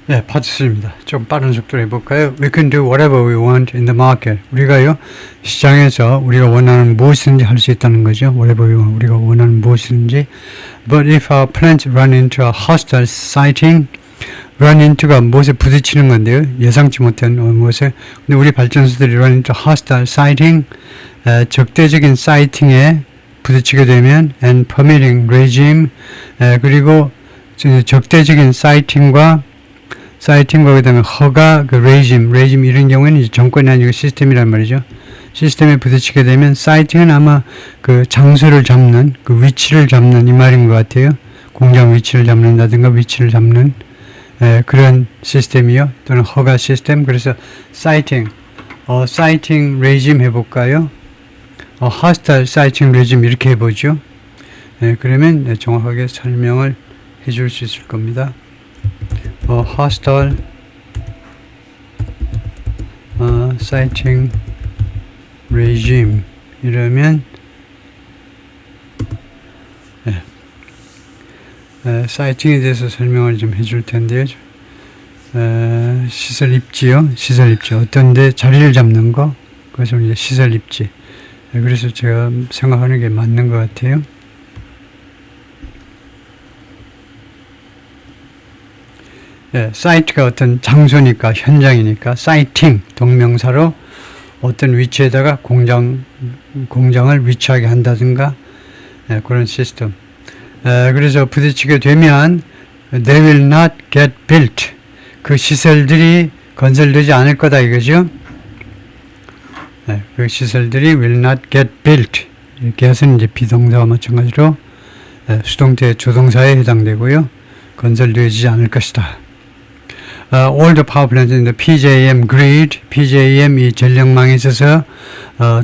네, 파트 3입니다. 좀 빠른 속도로 해볼까요? We can do whatever we want in the market. 우리가요, 시장에서 우리가 원하는 무엇이든지 할 수 있다는 거죠. Whatever we want. 우리가 원하는 무엇이든지. But if our plants run into a hostile sighting, run into가 무엇에 부딪히는 건데요. 예상치 못한 무엇에. 근데 우리 발전소들이 run into hostile sighting, 적대적인 사이팅에 부딪히게 되면, and permitting regime, 그리고 적대적인 사이팅과 그다음에 허가, regime 이런 경우에는 이제 정권이 아니고 시스템이란 말이죠. 시스템에 부딪히게 되면 사이팅은 아마 그 장소를 잡는, 그 위치를 잡는 이 말인 것 같아요. 공장 위치를 잡는다든가 위치를 잡는 그런 시스템이요. 또는 허가 시스템. 그래서 sighting regime 해볼까요? hostile sighting regime 이렇게 해보죠. 그러면 정확하게 설명을 해줄 수 있을 겁니다. hostile sighting regime 이러면 사이팅에 대해서 설명을 좀 해줄 텐데요. 시설 입지요. 어떤 데 자리를 잡는 거 그것을 이제 시설 입지. 그래서 제가 생각하는 게 맞는 것 같아요. 사이트가 어떤 장소니까, 현장이니까, 사이팅, 동명사로 어떤 위치에다가 공장을 위치하게 한다든가, 그런 시스템. 그래서 부딪히게 되면, they will not get built. 그 시설들이 건설되지 않을 거다, 이거죠? 그 시설들이 will not get built. 이렇게 해서는 이제 비동사와 마찬가지로, 수동태, 조동사에 해당되고요. 건설되지 않을 것이다. All the power plants in the PJM grid, PJM 이 전력망에 있어서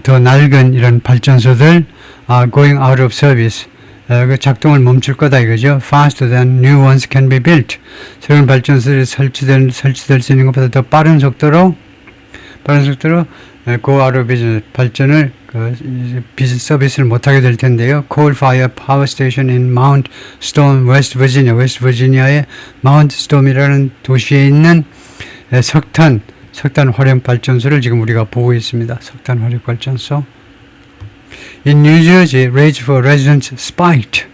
더 낡은 이런 발전소들 are going out of service. 그 작동을 멈출 거다 이거죠. Faster than new ones can be built. 새로운 발전소들이 설치될 수 있는 것보다 더 빠른 속도로 go out of business 발전을 서비스를 못하게 될 텐데요. Coal-fired power station in Mount Storm, West Virginia. 웨스트 버지니아의 Mount Storm이라는 도시에 있는 석탄 화력 발전소를 지금 우리가 보고 있습니다. 석탄 화력 발전소. In New Jersey, rates for residents spiked.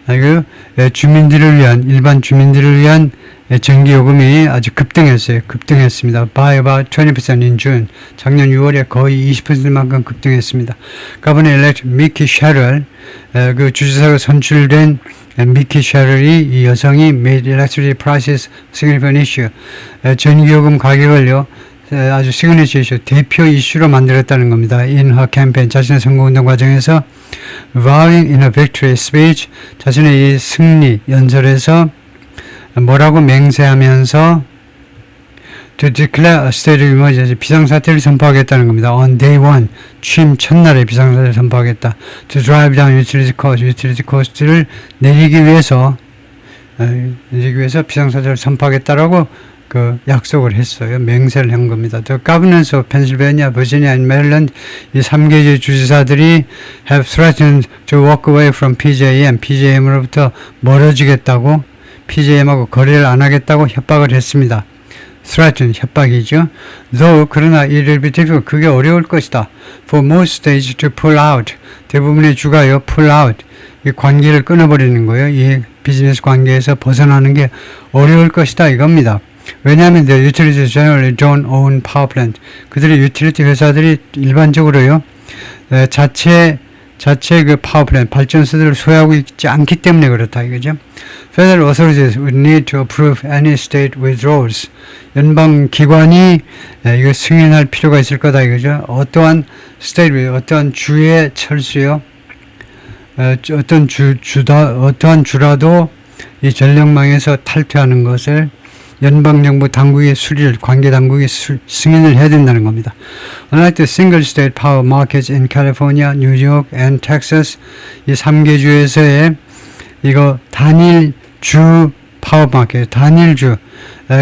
일반 주민들을 위한 전기요금이 아주 급등했습니다. By about 20% in June. 작년 6월에 거의 20%만큼 급등했습니다. Governor-elect Mickey Sherrill, 그 주지사로 선출된 미키 샤럴이 이 여성이 made electricity prices significant issue. 전기요금 가격을요, 아주 시그니처 이슈, 대표 이슈로 만들었다는 겁니다. In her campaign, 자신의 선거운동 과정에서 vowing in a victory speech, 자신의 이 승리 연설에서 뭐라고 맹세하면서 to declare a state of emergency, 비상사태를 선포하겠다는 겁니다. On day one, 취임 첫날에 비상사태를 선포하겠다. To drive down utility cost를 내리기 위해서 비상사태를 선포하겠다라고 그 약속을 했어요. 맹세를 한 겁니다. The governors of Pennsylvania, Virginia, and Maryland, 이 3개주 주지사들이 have threatened to walk away from PJM으로부터 멀어지겠다고, PJM하고 거래를 안 하겠다고 협박을 했습니다. threaten, 협박이죠. Though, 그러나 it will be difficult, 그게 어려울 것이다. For most states to pull out, 대부분의 주가요, pull out, 이 관계를 끊어버리는 거예요. 이 비즈니스 관계에서 벗어나는 게 어려울 것이다 이겁니다. 왜냐하면 the utilities generally don't own power plant. 그들의 유틸리티 회사들이 일반적으로요, 자체 그 파워 플랜트 발전소들을 소유하고 있지 않기 때문에 그렇다 이거죠. Federal authorities would need to approve any state withdrawals. 연방 기관이 이거 승인할 필요가 있을 거다 이거죠. 어떠한 주의 철수요, 어떠한 주라도 이 전력망에서 탈퇴하는 것을 연방정부 당국의 관계 당국의 승인을 해야 된다는 겁니다. Unlike the single state power markets in California, New York, and Texas, 이 3개 주에서의 이거 단일주 파워 마켓, 단일주,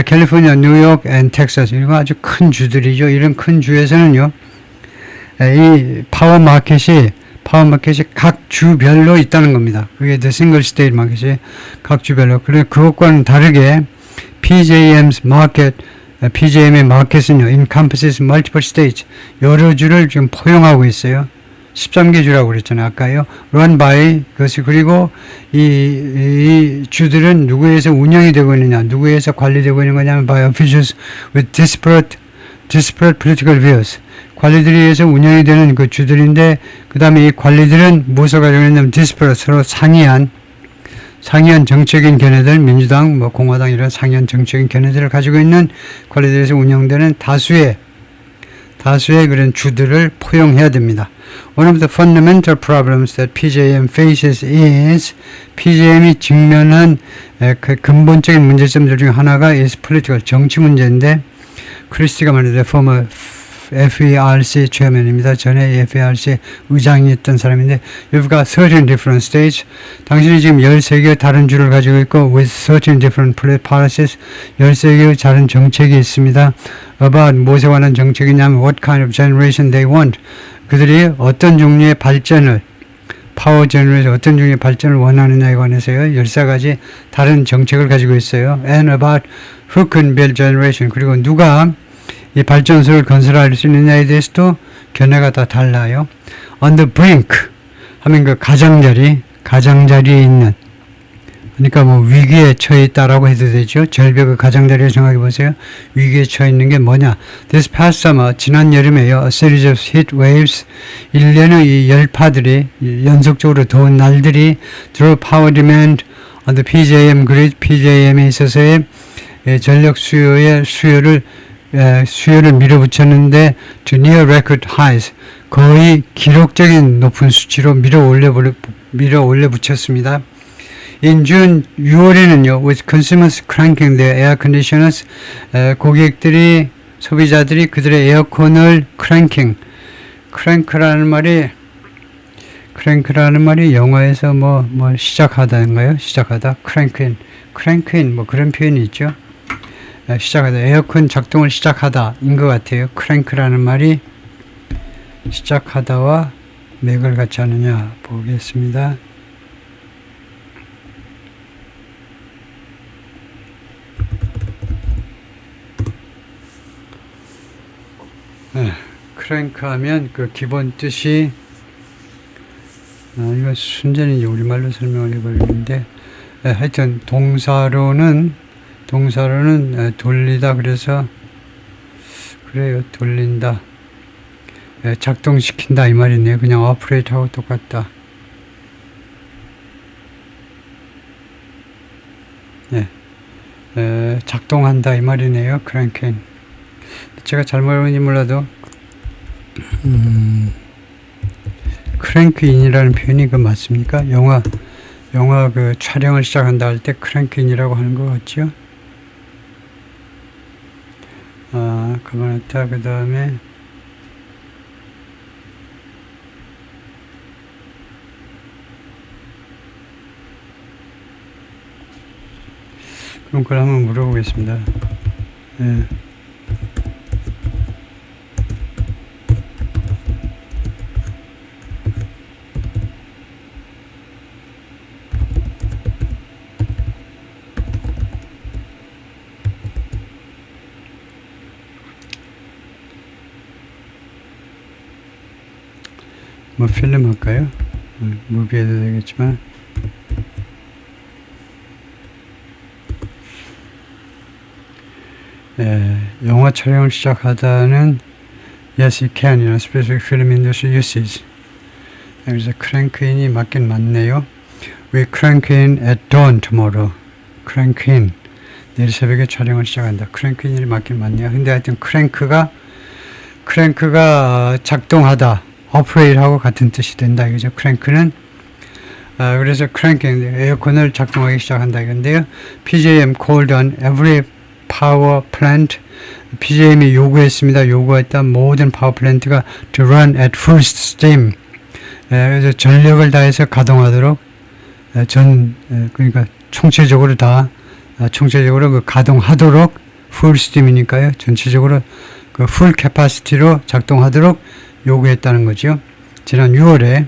캘리포니아, 뉴욕, and 텍사스, 이거 아주 큰 주들이죠. 이런 큰 주에서는요, 이 파워 마켓이 각 주별로 있다는 겁니다. 그게 the single state 마켓이 각 주별로. 그래 그것과는 다르게 PJM's market, PJM의 마켓은요, encompasses multiple states. 여러 주를 지금 포용하고 있어요. 13개 주라고 그랬잖아요. 아까요. run by, 그것이, 그리고 이 주들은 누구에서 운영이 되고 있느냐, 누구에서 관리되고 있는 거냐면 by officials with disparate political views. 관리들에 의해서 운영이 되는 그 주들인데, 그 다음에 이 관리들은 무엇을 가지고 있냐면 disparate, 서로 상이한 정책인 견해들, 민주당, 뭐 공화당 이런 상이한 정책인 견해들을 가지고 있는 관리들에서 운영되는 다수의 그런 주들을 포용해야 됩니다. One of the fundamental problems that PJM faces is PJM이 직면한 그 근본적인 문제점들 중에 하나가 is political, 정치 문제인데 크리스티가 말하는 former FERC chairman입니다. 전에 FERC 의장이었던 사람인데 You've got 13 different states. 당신이 지금 13개의 다른 주를 가지고 있고 with 13 different policies 13개의 다른 정책이 있습니다. About 무엇에 관한 정책이냐면 what kind of generation they want. 그들이 어떤 종류의 발전을 파워 제너레이션 어떤 종류의 발전을 원하느냐에 관해서요. 14가지 다른 정책을 가지고 있어요. And about who can build generation. 그리고 누가 이 발전소를 건설할 수 있느냐에 대해서도 견해가 다 달라요. On the brink 하면 그 가장자리에 있는, 그러니까 뭐 위기에 처해 있다라고 해도 되죠. 절벽의 가장자리를 생각해 보세요. 위기에 처해 있는 게 뭐냐? This past summer, 지난 여름에요. A series of heat waves, 일련의 이 열파들이 연속적으로 더운 날들이 drove power demand on the PJM grid, PJM에 있어서의 전력 수요를 밀어붙였는데 to near record highs, 거의 기록적인 높은 수치로 밀어 올려 붙였습니다. In June, 6월에는요, with consumers cranking their air conditioners, 소비자들이 그들의 에어컨을 crank라는 말이 영어에서 시작하다인가요? 시작하다, crank in, 뭐 그런 표현이 있죠. 시작하다, 에어컨 작동을 시작하다인 것 같아요. crank라는 말이 시작하다와 맥을 같이 하느냐 보겠습니다. 크랭크 하면 그 기본 뜻이 이거 순전히 우리말로 설명을 해버리는데 하여튼 동사로는 돌리다, 그래서 그래요, 돌린다, 작동시킨다 이 말이네요. 그냥 operate하고 똑같다. 작동한다 이 말이네요. cranking. 제가 잘못 알았는지 몰라도 crank인이라는 표현이 그 맞습니까? 영화 그 촬영을 시작한다 할 때 crank인이라고 하는 것 같죠? 가만있다. 그 다음에 그럼 그걸 한번 물어보겠습니다. 뭐 필름 할까요? 무비 해도 되겠지만 영화 촬영을 시작하다는 yes it can in a specific film industry uses. 그래서 crank-in이 맞긴 맞네요. We crank in at dawn tomorrow. crank in, 내일 새벽에 촬영을 시작한다. crank-in이 맞긴 맞네요. 근데 하여튼 crank가 작동하다, operate하고 같은 뜻이 된다 이거죠. crank는 그래서 cranking, 에어컨을 작동하기 시작한다 이건데요. PJM called on every power plant, PJM이 요구했다. 모든 파워 플랜트가 to run at full steam, 그래서 전력을 다해서 가동하도록 그러니까 총체적으로 그 가동하도록 full steam이니까요. 전체적으로 그 full capacity로 작동하도록 요구했다는 거죠. 지난 6월에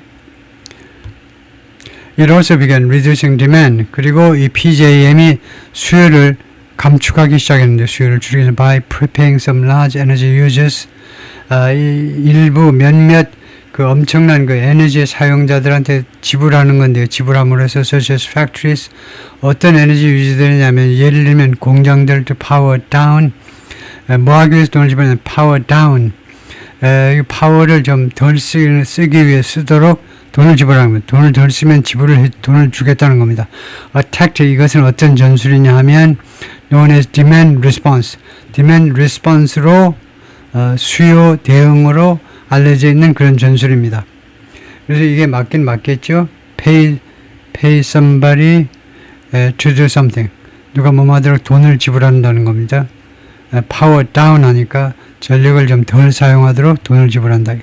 It also began reducing demand. 그리고 이 PJM이 수요를 감축하기 시작했는데 수요를 줄이기 위해서 by preparing some large energy users 일부 몇몇 그 엄청난 그 에너지 사용자들한테 지불하는 건데요. 지불함으로 해서 such as factories 어떤 에너지 유지되느냐면 예를 들면 공장들 to power down 뭐 하기 위해서 돈을 지불하냐면 power down 이 파워를 좀 덜 쓰기 위해 쓰도록 돈을 지불하는 겁니다. 돈을 덜 쓰면 돈을 주겠다는 겁니다. attack 이것은 어떤 전술이냐 하면 known as demand response. demand response로 수요 대응으로 알려져 있는 그런 전술입니다. 그래서 이게 맞긴 맞겠죠. pay somebody to do something. 누가 뭐뭐 하도록 돈을 지불한다는 겁니다. power down 하니까 전력을 좀 덜 사용하도록 돈을 지불한다.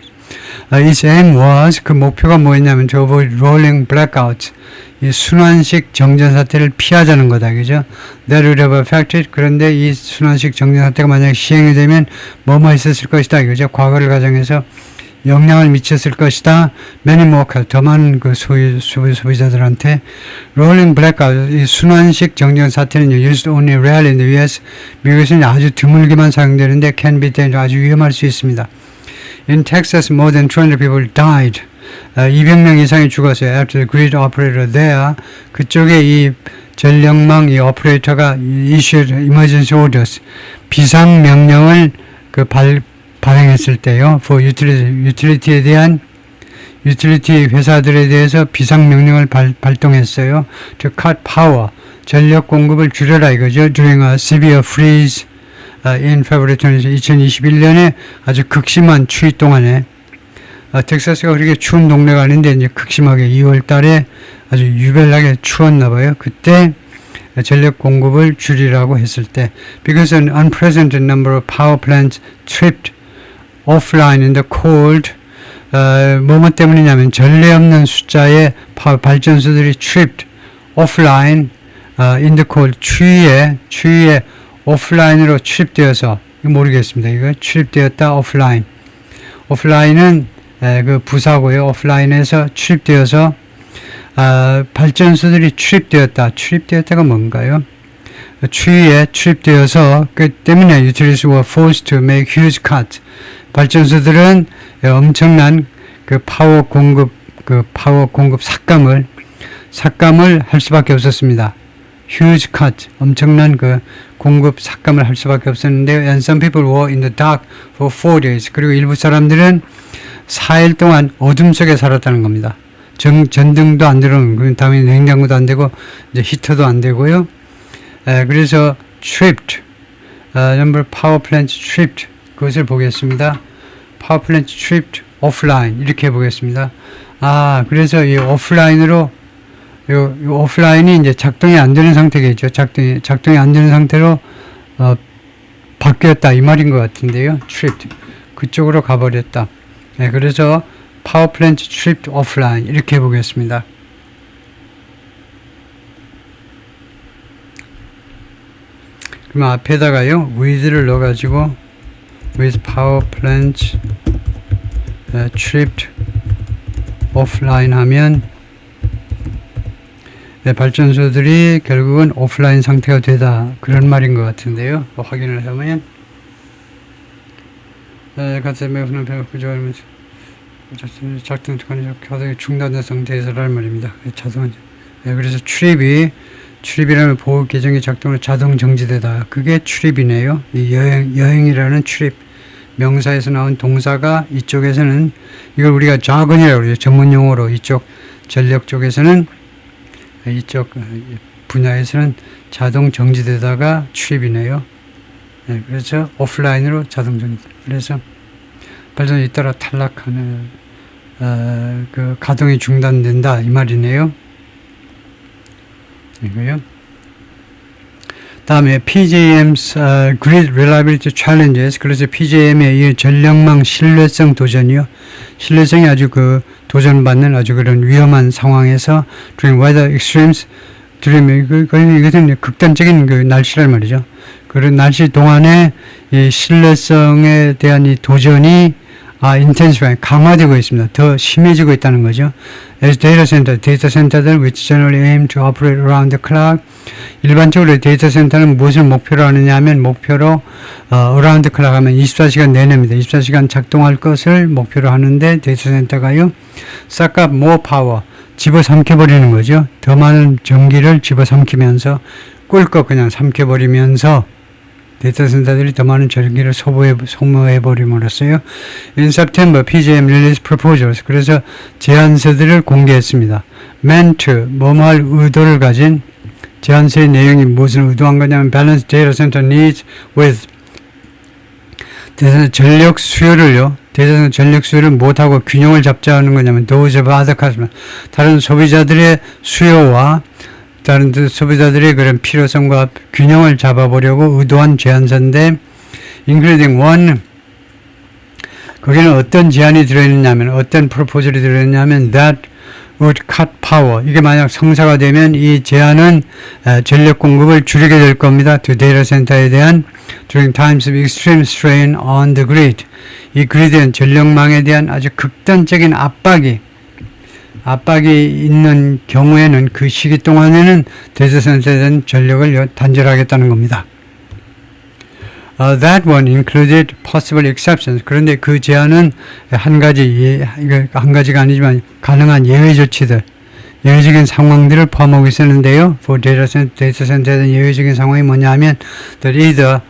Its aim was 그 목표가 뭐였냐면 to avoid rolling blackouts 이 순환식 정전 사태를 피하자는 거다, 그죠? That would have affected 그런데 이 순환식 정전 사태가 만약 시행이 되면 뭐뭐 있었을 것이다, 그죠? 과거를 가정해서 영향을 미쳤을 것이다. Many more 더 많은 그 소비자들한테 rolling blackout 이 순환식 정전 사태는 used only rarely in the US 미국에서는 아주 드물게만 사용되는데 can be dangerous 아주 위험할 수 있습니다. In Texas, more than 200 people died. 200명 이상이 죽었어요. After the grid operator there, 그쪽에 이 전력망 이 오퍼레이터가 issued emergency orders, 비상 명령을 발행했을 때요. For utility에 대한 utility 회사들에 대해서 비상 명령을 발동했어요. To cut power, 전력 공급을 줄여라 이거죠. During a severe freeze. in February 2021년에 아주 극심한 추위 동안에 텍사스가 그렇게 추운 동네가 아닌데 이제 극심하게 2월 달에 아주 유별나게 추웠나 봐요. 그때 전력 공급을 줄이라고 했을 때 because an unprecedented number of power plants tripped offline in the cold 뭐뭐 때문이냐면 전례 없는 숫자의 발전소들이 tripped offline in the cold 추위에 오프라인으로 출입되어서 모르겠습니다. 이거 출입되었다 오프라인. 오프라인은 그 부사고요. 오프라인에서 출입되어서 발전소들이 출입되었다가 뭔가요? 추위에 출입되어서 그 때문에 utilities were forced to make huge cuts. 발전소들은 엄청난 그 파워 공급 삭감을 할 수밖에 없었습니다. huge cut, 엄청난 그 공급 삭감을 할 수밖에 없었는데요. And some people were in the dark for 4 days. 그리고 일부 사람들은 4일 동안 어둠 속에 살았다는 겁니다. 전등도 안 들어오는, 당연히 냉장고도 안 되고, 이제 히터도 안 되고요. 그래서 tripped, number of power plants tripped, 그것을 보겠습니다. power plant tripped offline, 이렇게 보겠습니다. 그래서 이 오프라인으로 이 오프라인이 이제 작동이 안 되는 상태겠죠. 작동이 안 되는 상태로 바뀌었다 이 말인 것 같은데요. tripped 그쪽으로 가버렸다. 네, 그래서 power plant tripped offline 이렇게 보겠습니다. 그럼 앞에다가요 with를 넣어가지고 with power plant tripped offline 하면 발전소들이 결국은 오프라인 상태가 되다 그런 말인 것 같은데요. 확인을 하면 같은 매우는 배가 구조하면서 작동 가동이 중단된 상태에서라는 말입니다. 그래서 출입이라면 보호 계정의 작동으로 자동 정지되다. 그게 출입이네요. 이 여행이라는 출입 명사에서 나온 동사가 이쪽에서는 이걸 우리가 자건이라고 그러죠. 전문 용어로 이쪽 전력 쪽에서는 이쪽 분야에서는 자동 정지되다가 출입이네요. 네, 그래서 오프라인으로 자동 정지. 그래서 발전이 잇따라 탈락하는 그 가동이 중단된다 이 말이네요. 이거요. 다음에 PJM's Grid Reliability Challenges. 그래서 PJM의 이 전력망 신뢰성 도전이요. 신뢰성이 아주 그 도전받는 아주 그런 위험한 상황에서 during weather extremes, 이것은 극단적인 그 날씨란 말이죠. 그런 날씨 동안에 이 신뢰성에 대한 이 도전이 intensifying, 강화되고 있습니다. 더 심해지고 있다는 거죠. As data center, 데이터 센터들 which generally aim to operate around the clock. 일반적으로 데이터 센터는 무엇을 목표로 하느냐 하면 목표로 around the clock 하면 24시간 내내입니다. 24시간 작동할 것을 목표로 하는데 데이터 센터가요. suck up more power, 집어삼켜버리는 거죠. 더 많은 전기를 집어삼키면서 꿀꺽 그냥 삼켜버리면서 데이터 센터들이 더 많은 전기를 소모해버림으로써요. In September, PJM released proposals. 그래서 제안서들을 공개했습니다. meant to, 뭐뭐할 의도를 가진 제안서의 내용이 무엇을 의도한 거냐면 balance data center needs with 전력 수요를요. 데이터 센터 전력 수요를 못하고 균형을 잡자는 거냐면 those of other customers. 다른 소비자들의 수요와 다른 소비자들의 그런 필요성과 균형을 잡아보려고 의도한 제안서인데 including one 거기는 어떤 제안이 들어있느냐면 어떤 프로포절이 들어있냐면 that would cut power 이게 만약 성사가 되면 이 제안은 전력 공급을 줄이게 될 겁니다. to data center에 대한 during times of extreme strain on the grid 이 그리드엔 전력망에 대한 아주 극단적인 압박이 있는 경우에는 그 시기 동안에는 데이터 센터에 대한 전력을 단절하겠다는 겁니다. That one included possible exceptions. 그런데 그 제안은 한 가지가 아니지만 가능한 예외 조치들, 예외적인 상황들을 포함하고 있었는데요. For data center에 대한 예외적인 상황이 뭐냐 하면 that either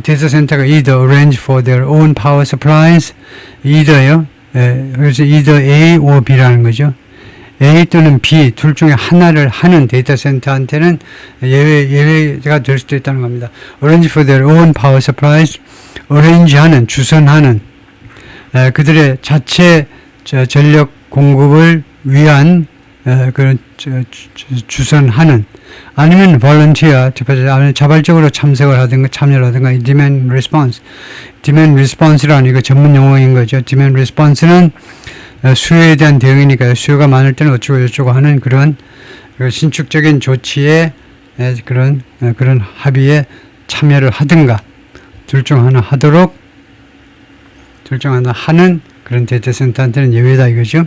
데이터 센터가 either arrange for their own power supplies, either요. 그래서 either A or B라는 거죠. A 또는 B 둘 중에 하나를 하는 데이터 센터한테는 예외가 될 수도 있다는 겁니다. Arrange for their own power supplies, arrange하는, 주선하는 그들의 자체 전력 공급을 위한 그런 주선하는 아니면 volunteer, 자발적으로 참석을 하든가 참여를 하든가 demand response. demand response라는 이거 전문 용어인 거죠. demand response는 수요에 대한 대응이니까요. 수요가 많을 때는 어쩌고 저쩌고 하는 그런 신축적인 조치에 그런 합의에 참여를 하든가 둘 중 하나 하도록 둘 중 하나 하는 그런 데이터 센터한테는 예외다 이거죠.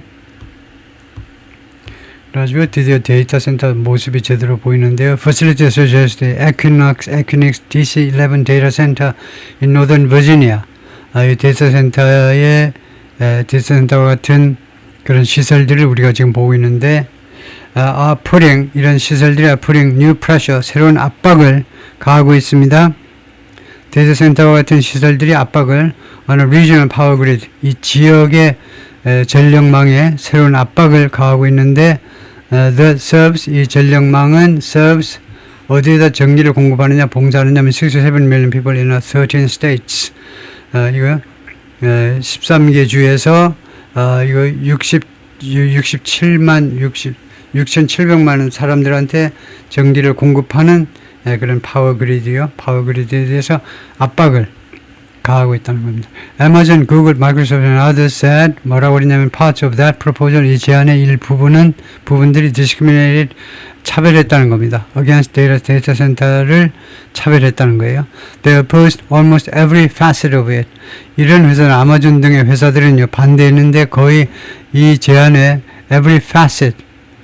그래가지고 드디어 데이터 센터 모습이 제대로 보이는데요. Facility suggest the Equinix DC-11 data center in Northern Virginia. 이 데이터 센터의 데이터 센터와 같은 그런 시설들을 우리가 지금 보고 있는데, 이런 시설들이 putting new pressure, 새로운 압박을 가하고 있습니다. 데이터 센터와 같은 시설들이 압박을 on a regional power grid, 이 지역의 전력망에 새로운 압박을 가하고 있는데, the serves, 이 전력망은 serves, 어디에다 전기를 공급하느냐, 봉사하느냐면 67 million people in 13 states. 이거 13개 주에서 이거 6,700만 사람들한테 전기를 공급하는 그런 파워 그리드요. 파워 그리드에 대해서 압박을 가하고 있다는 겁니다. Amazon, Google, Microsoft and others said 뭐라고 그러냐면 parts of that proposal 이 제안의 부분들이 discriminated 차별했다는 겁니다. against data center를 차별했다는 거예요. They opposed almost every facet of it. 이런 회사는 아마존 등의 회사들은요 반대했는데 거의 이 제안의 every facet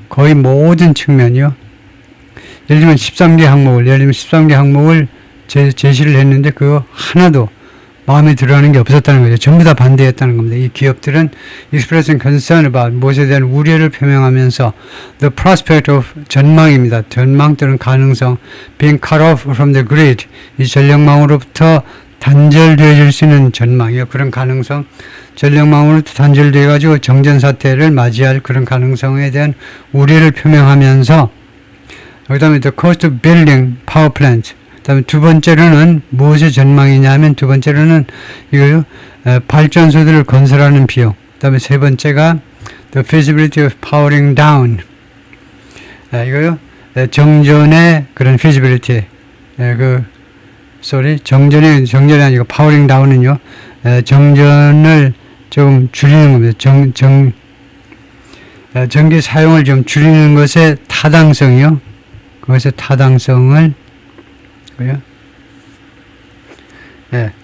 거의 모든 측면이요. 예를 들면 13개 항목을 제시를 했는데 그거 하나도 마음에 들어하는 게 없었다는 거죠. 전부 다 반대했다는 겁니다. 이 기업들은 expressing concern about 무엇에 대한 우려를 표명하면서 the prospect of 전망입니다. 전망 또는 가능성 being cut off from the grid 이 전력망으로부터 단절되어질 수 있는 전망이요. 그런 가능성 전력망으로부터 단절되어 가지고 정전 사태를 맞이할 그런 가능성에 대한 우려를 표명하면서 그 다음에 the cost of building power plants 그다음에 두 번째로는 무엇의 전망이냐 하면 두 번째로는 이거요 발전소들을 건설하는 비용. 그다음에 세 번째가 the feasibility of powering down. 이거요 정전의 그런 feasibility. 정전이 아니고 powering down은요 정전을 좀 줄이는 겁니다. 전기 사용을 좀 줄이는 것의 타당성이요. 그것의 타당성을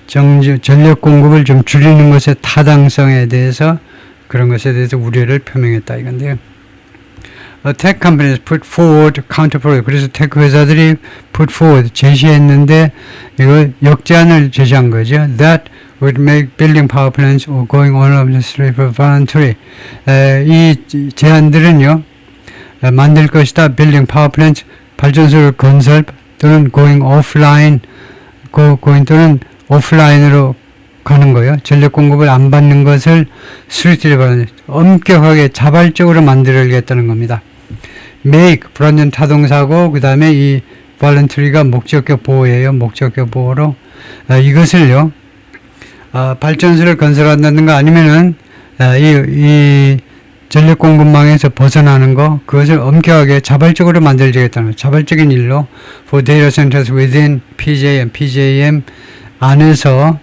전력 공급을 좀 줄이는 것의 타당성에 대해서 그런 것에 대해서 우려를 표명했다 이건데요. Tech companies put forward counterproposal. 그래서 테크 회사들이 put forward 제시했는데 이걸 역제안을 제시한 거죠. That would make building power plants or going online voluntary. 이 제안들은요, 만들 것이다. building power plants 발전소를 건설 또는 going offline, going 또는 오프라인으로 가는 거예요. 전력 공급을 안 받는 것을 스트릭트리 엄격하게 자발적으로 만들어야겠다는 겁니다. make 불완전 타동사고 그 다음에 이 voluntary가 목적격 보호예요. 목적격 보호로 이것을요 발전소를 건설한다든가 아니면은 이 전력 공급망에서 벗어나는 거 그것을 엄격하게 자발적으로 만들어야겠다는 거예요. 자발적인 일로 for data centers within PJM 안에서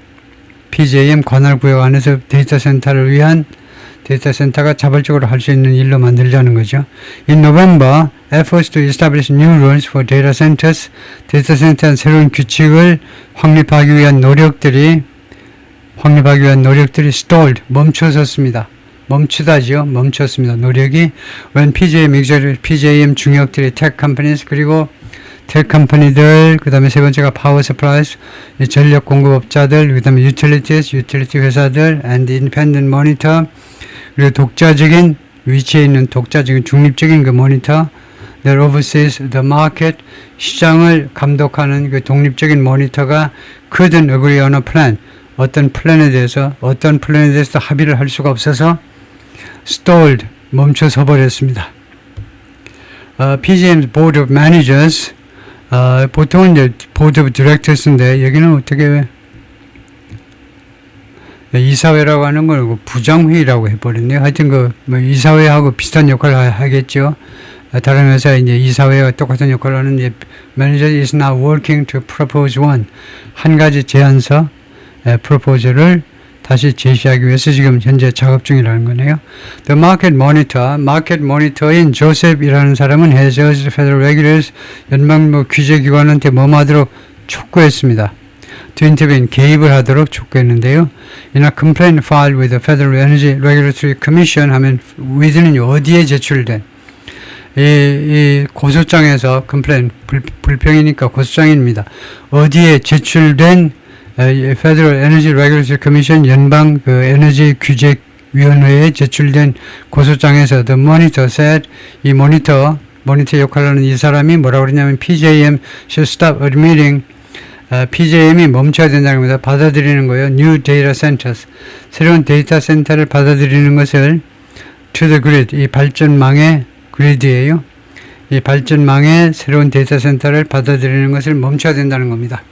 PJM 관할구역 안에서 데이터 센터를 위한 데이터 센터가 자발적으로 할 수 있는 일로 만들자는 거죠. In November, efforts to establish new rules for data centers, 데이터 센터의 새로운 규칙을 확립하기 위한 노력들이 stalled, 멈춰섰습니다. 멈췄습니다. 노력이 when PJM 중역들이 tech companies 그리고 tech 컴퍼니들, 그 다음에 세 번째가 power supplies, 전력 공급업자들, 그 다음에 utilities, 유틸리티 회사들, and independent monitor, 그리고 독자적인 위치에 있는 독자적인 중립적인 그 모니터, that oversees the market, 시장을 감독하는 그 독립적인 모니터가 couldn't agree on a plan, 어떤 플랜에 대해서 합의를 할 수가 없어서 stalled, 멈춰서 버렸습니다. PJM's Board of Managers, 보통은 이제 Board of Directors인데 여기는 어떻게 이사회라고 하는 걸 부장회의라고 해버렸네요. 하여튼 뭐 이사회하고 비슷한 역할을 하겠죠. 다른 회사에 이제 이사회와 똑같은 역할을 하는 이제 Manager is now working to propose 한 가지 제안서 proposal을 다시 제시하기 위해서 지금 현재 작업 중이라는 거네요. The market monitor인 조셉이라는 사람은 has urged federal regulators, 연방 규제기관한테 뭐하도록 촉구했습니다. To intervene, 개입을 하도록 촉구했는데요. In a complaint filed with the Federal Energy Regulatory Commission 하면 with는 어디에 제출된 이 고소장에서 complaint, 불평이니까 고소장입니다. 어디에 제출된 Federal Energy Regulatory Commission 연방 그 에너지 규제 위원회에 제출된 고소장에서 the monitor said 이 모니터 역할을 하는 이 사람이 뭐라고 그러냐면 PJM should stop admitting PJM이 멈춰야 된다는 겁니다. 받아들이는 거예요. New data centers 새로운 데이터 센터를 받아들이는 것을 to the grid 이 발전망의 그리드예요. 이 발전망의 새로운 데이터 센터를 받아들이는 것을 멈춰야 된다는 겁니다.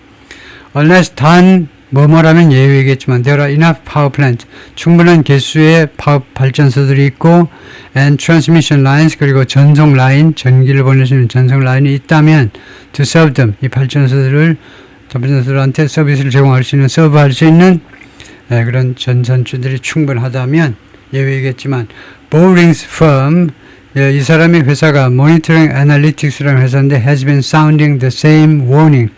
unless 단 뭐뭐라면 예외이겠지만 there are enough power plants 충분한 개수의 발전소들이 있고 and transmission lines 그리고 전송 라인 전기를 보낼 수 있는 전송 라인이 있다면 to serve them 이 발전소들한테 서비스를 제공할 수 있는 서브할 수 있는 그런 전선주들이 충분하다면 예외이겠지만 Borings firm 이 사람의 회사가 Monitoring Analytics라는 회사인데 has been sounding the same warning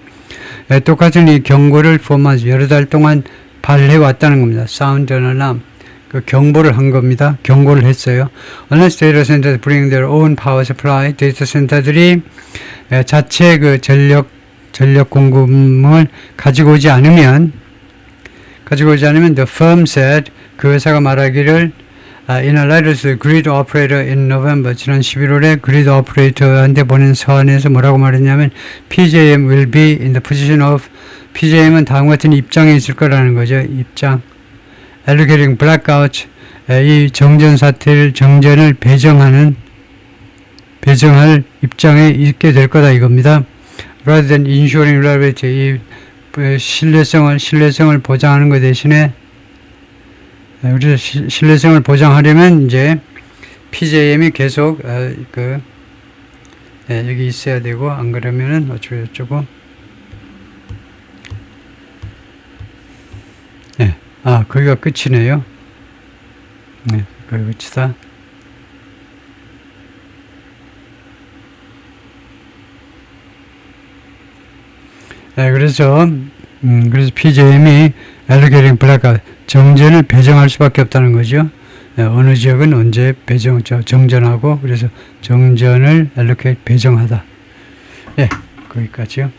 똑같은 이 경고를 for months 여러 달 동안 발해왔다는 겁니다. Sound an alarm 그 경보를 한 겁니다. 경고를 했어요. Unless data centers bring their own power supply 데이터 센터들이 자체 그 전력 공급을 가지고 오지 않으면 the firm said 그 회사가 말하기를 in a letter to the grid operator in November 지난 11월에 그리드 오퍼레이터한테 보낸 서한에서 뭐라고 말했냐면 PJM will be in the position of PJM은 다음과 같은 입장에 있을 거라는 거죠. 입장 allocating blackout 이 정전을 배정할 입장에 있게 될 거다 이겁니다. rather than ensuring reliability 이 신뢰성을 보장하는 것 대신에 우리 신뢰성을 보장하려면 이제 PJM이 계속 여기 있어야 되고 안 그러면은 어쩌고 거기가 끝이네요. 거기 끝이다. 그래서 그래서 PJM이 allocating blackout, 정전을 배정할 수밖에 없다는 거죠. 어느 지역은 언제 정전하고, 그래서 정전을 allocate 배정하다. 예, 거기까지요.